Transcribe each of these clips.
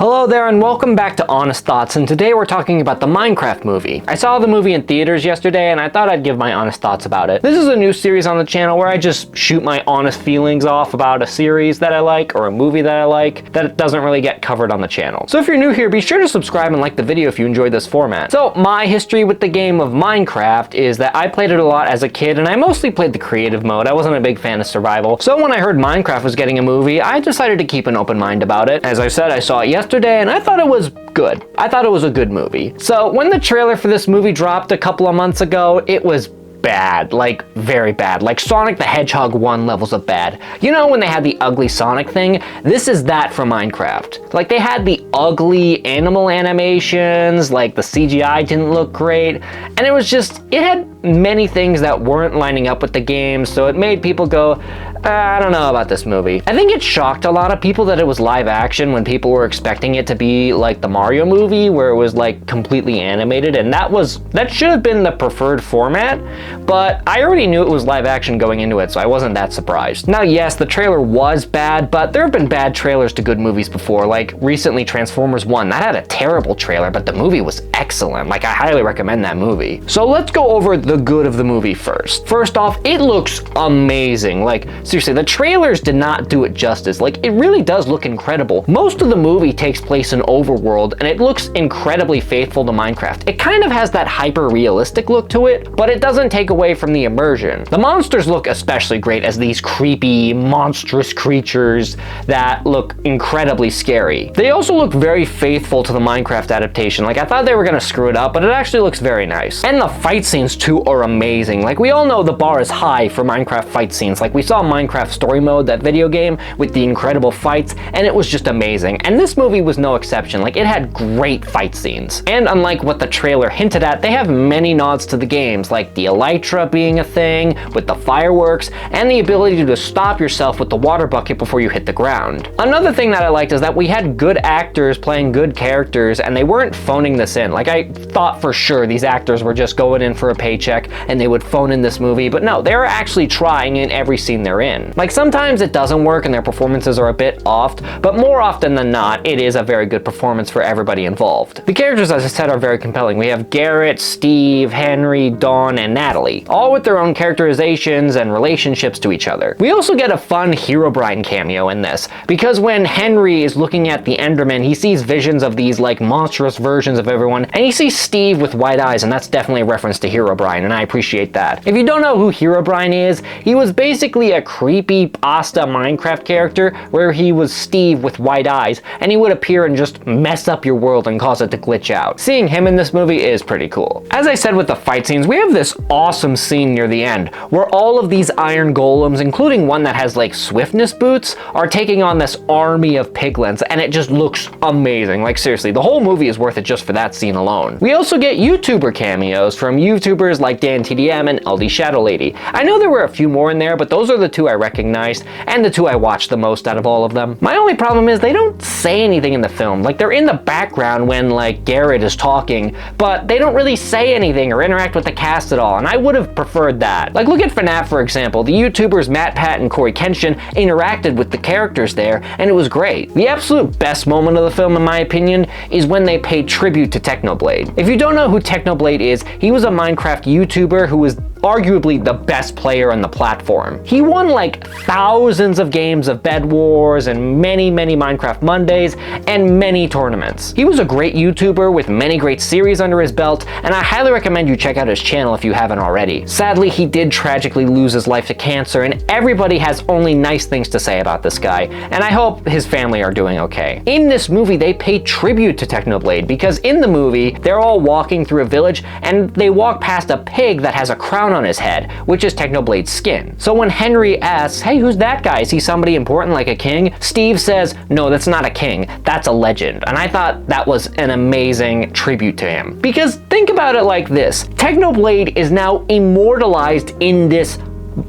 Hello there and welcome back to Honest Thoughts, and today we're talking about the Minecraft movie. I saw the movie in theaters yesterday and I thought I'd give my honest thoughts about it. This is a new series on the channel where I just shoot my honest feelings off about a series that I like or a movie that I like that doesn't really get covered on the channel. So if you're new here, be sure to subscribe and like the video if you enjoyed this format. So my history with the game of Minecraft is that I played it a lot as a kid and I mostly played the creative mode. I wasn't a big fan of survival. So when I heard Minecraft was getting a movie, I decided to keep an open mind about it. As I said, I saw it yesterday and I thought it was good. I thought it was a good movie. So when the trailer for this movie dropped a couple of months ago, it was bad, like very bad, like Sonic the Hedgehog 1 levels of bad. You know when they had the ugly Sonic thing? This is that for Minecraft. Like they had the ugly animal animations, like the CGI didn't look great, and it was just, it had many things that weren't lining up with the game, so it made people go, I don't know about this movie. I think it shocked a lot of people that it was live action when people were expecting it to be like the Mario movie where it was like completely animated, and that should have been the preferred format, but I already knew it was live action going into it, so I wasn't that surprised. Now yes, the trailer was bad, but there have been bad trailers to good movies before, like recently Transformers 1. That had a terrible trailer, but the movie was excellent. Like I highly recommend that movie. So let's go over the good of the movie first. First off, it looks amazing. Like seriously, the trailers did not do it justice. Like it really does look incredible. Most of the movie takes place in overworld and it looks incredibly faithful to Minecraft. It kind of has that hyper realistic look to it, but it doesn't take away from the immersion. The monsters look especially great as these creepy, monstrous creatures that look incredibly scary. They also look very faithful to the Minecraft adaptation. Like I thought they were gonna screw it up, but it actually looks very nice. And the fight scenes too are amazing. Like we all know the bar is high for Minecraft fight scenes. Like we saw Minecraft Story Mode, that video game with the incredible fights, and it was just amazing. And this movie was no exception. Like it had great fight scenes. And unlike what the trailer hinted at, they have many nods to the games, like the elytra being a thing with the fireworks and the ability to stop yourself with the water bucket before you hit the ground. Another thing that I liked is that we had good actors playing good characters and they weren't phoning this in. Like I thought for sure these actors were just going in for a paycheck and they would phone in this movie, but no, they're actually trying in every scene they're in. Like sometimes it doesn't work and their performances are a bit off, but more often than not, it is a very good performance for everybody involved. The characters, as I said, are very compelling. We have Garrett, Steve, Henry, Dawn, and Natalie, all with their own characterizations and relationships to each other. We also get a fun Herobrine cameo in this, because when Henry is looking at the Enderman, he sees visions of these like monstrous versions of everyone, and he sees Steve with white eyes, and that's definitely a reference to Herobrine, and I appreciate that. If you don't know who Herobrine is, he was basically a creepy pasta Minecraft character where he was Steve with white eyes, and he would appear and just mess up your world and cause it to glitch out. Seeing him in this movie is pretty cool. As I said with the fight scenes, we have this awesome scene near the end where all of these iron golems, including one that has like swiftness boots, are taking on this army of piglins, and it just looks amazing. Like seriously, the whole movie is worth it just for that scene alone. We also get YouTuber cameos from YouTubers like DanTDM and LD Shadow Lady. I know there were a few more in there, but those are the two I recognized and the two I watched the most out of all of them. My only problem is they don't say anything in the film. Like they're in the background when like Garrett is talking, but they don't really say anything or interact with the cast at all, and I would have preferred that. Like look at FNAF for example. The YouTubers Matt Pat and Corey Kenshin interacted with the characters there, and it was great. The absolute best moment of the film in my opinion is when they pay tribute to Technoblade. If you don't know who Technoblade is, he was a Minecraft YouTuber who was arguably the best player on the platform. He won like thousands of games of Bed Wars and many Minecraft Mondays and many tournaments. He was a great YouTuber with many great series under his belt, and I highly recommend you check out his channel if you haven't already. Sadly, he did tragically lose his life to cancer, and everybody has only nice things to say about this guy, and I hope his family are doing okay. In this movie, they pay tribute to Technoblade because in the movie, they're all walking through a village and they walk past a pig that has a crown on his head, which is Technoblade's skin. So when Henry asks, hey, who's that guy? Is he somebody important like a king? Steve says, no, that's not a king, that's a legend. And I thought that was an amazing tribute to him. Because think about it like this, Technoblade is now immortalized in this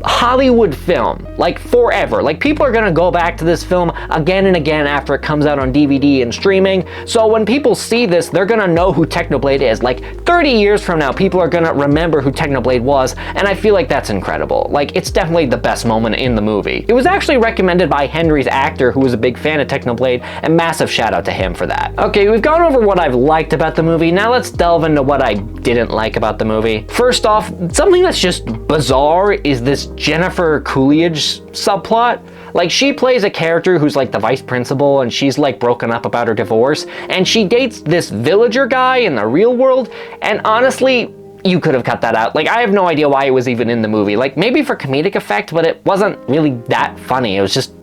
Hollywood film, like forever. Like people are gonna go back to this film again and again after it comes out on DVD and streaming. So when people see this, they're gonna know who Technoblade is. Like 30 years from now, people are gonna remember who Technoblade was, and I feel like that's incredible. Like it's definitely the best moment in the movie. It was actually recommended by Henry's actor, who was a big fan of Technoblade, and massive shout out to him for that. Okay, we've gone over what I've liked about the movie. Now let's delve into what I didn't like about the movie. First off, something that's just bizarre is this Jennifer Coolidge subplot. Like she plays a character who's like the vice principal and she's like broken up about her divorce and she dates this villager guy in the real world, and honestly, you could have cut that out. Like I have no idea why it was even in the movie. Like maybe for comedic effect, but it wasn't really that funny. It was just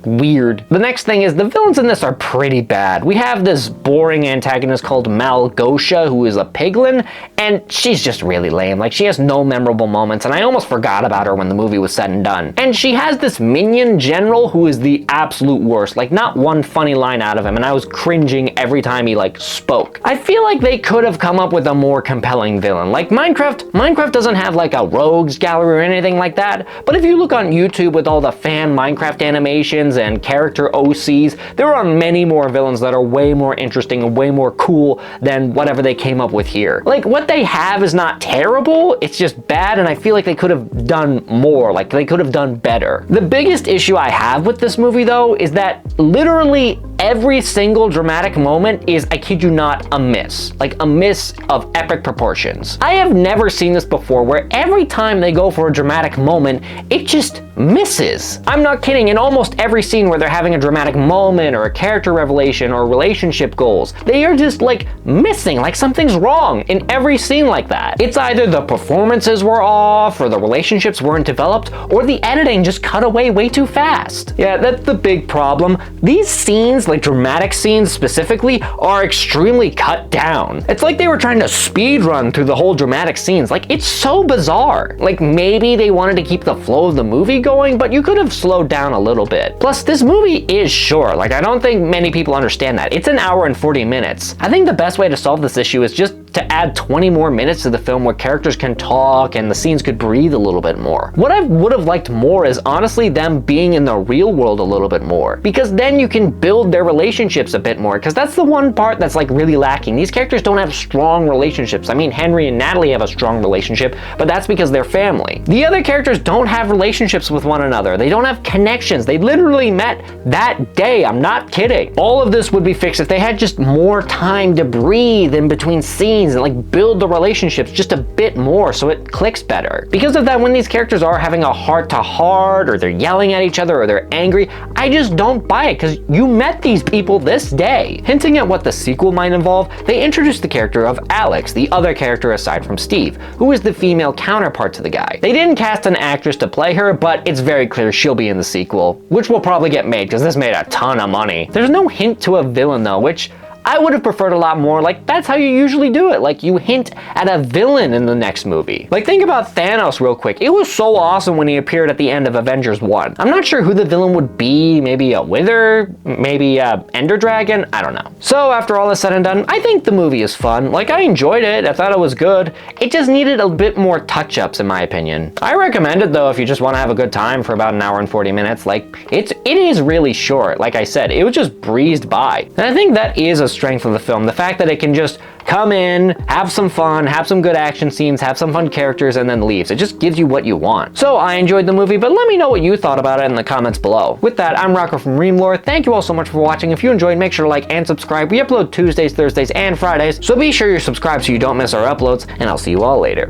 weird. The next thing is the villains in this are pretty bad. We have this boring antagonist called Malgosha, who is a piglin, and she's just really lame. Like she has no memorable moments, and I almost forgot about her when the movie was said and done. And she has this minion general who is the absolute worst. Like not one funny line out of him, and I was cringing every time he like spoke. I feel like they could have come up with a more compelling villain. Like Minecraft doesn't have like a rogues gallery or anything like that, but if you look on YouTube with all the fan Minecraft animations and character OCs, there are many more villains that are way more interesting and way more cool than whatever they came up with here. Like what they have is not terrible, it's just bad, and I feel like they could have done more, like they could have done better. The biggest issue I have with this movie though is that literally every single dramatic moment is, I kid you not, a miss. Like a miss of epic proportions. I have never seen this before where every time they go for a dramatic moment, it just misses. I'm not kidding, in almost every scene where they're having a dramatic moment or a character revelation or relationship goals, they are just like missing, like something's wrong in every scene like that. It's either the performances were off or the relationships weren't developed or the editing just cut away way too fast. Yeah, that's the big problem. These scenes, like dramatic scenes specifically, are extremely cut down. It's like they were trying to speed run through the whole dramatic scenes. Like it's so bizarre. Like maybe they wanted to keep the flow of the movie going, but you could have slowed down a little bit. Plus this movie is short. Like I don't think many people understand that. It's an hour and 40 minutes. I think the best way to solve this issue is just to add 20 more minutes to the film where characters can talk and the scenes could breathe a little bit more. What I would have liked more is honestly them being in the real world a little bit more, because then you can build their relationships a bit more, because that's the one part that's like really lacking. These characters don't have strong relationships. I mean, Henry and Natalie have a strong relationship, but that's because they're family. The other characters don't have relationships with one another. They don't have connections. They literally met that day. I'm not kidding. All of this would be fixed if they had just more time to breathe in between scenes and like build the relationships just a bit more so it clicks better. Because of that, when these characters are having a heart-to-heart or they're yelling at each other or they're angry, I just don't buy it, because you met these people this day. Hinting at what the sequel might involve, they introduced the character of Alex, the other character aside from Steve, who is the female counterpart to the guy. They didn't cast an actress to play her, but it's very clear she'll be in the sequel, which will probably get made because this made a ton of money. There's no hint to a villain though, which I would have preferred a lot more. Like that's how you usually do it. Like you hint at a villain in the next movie. Like think about Thanos real quick. It was so awesome when he appeared at the end of Avengers 1. I'm not sure who the villain would be. Maybe a Wither, maybe a Ender Dragon, I don't know. So after all is said and done, I think the movie is fun. Like I enjoyed it, I thought it was good. It just needed a bit more touch-ups in my opinion. I recommend it though if you just want to have a good time for about an hour and 40 minutes. Like it is really short. Like I said, it was just breezed by. And I think that is a strength of the film. The fact that it can just come in, have some fun, have some good action scenes, have some fun characters, and then leaves. It just gives you what you want. So I enjoyed the movie, but let me know what you thought about it in the comments below. With that, I'm Rocko from Reamlore. Thank you all so much for watching. If you enjoyed, make sure to like and subscribe. We upload Tuesdays, Thursdays, and Fridays, so be sure you're subscribed so you don't miss our uploads, and I'll see you all later.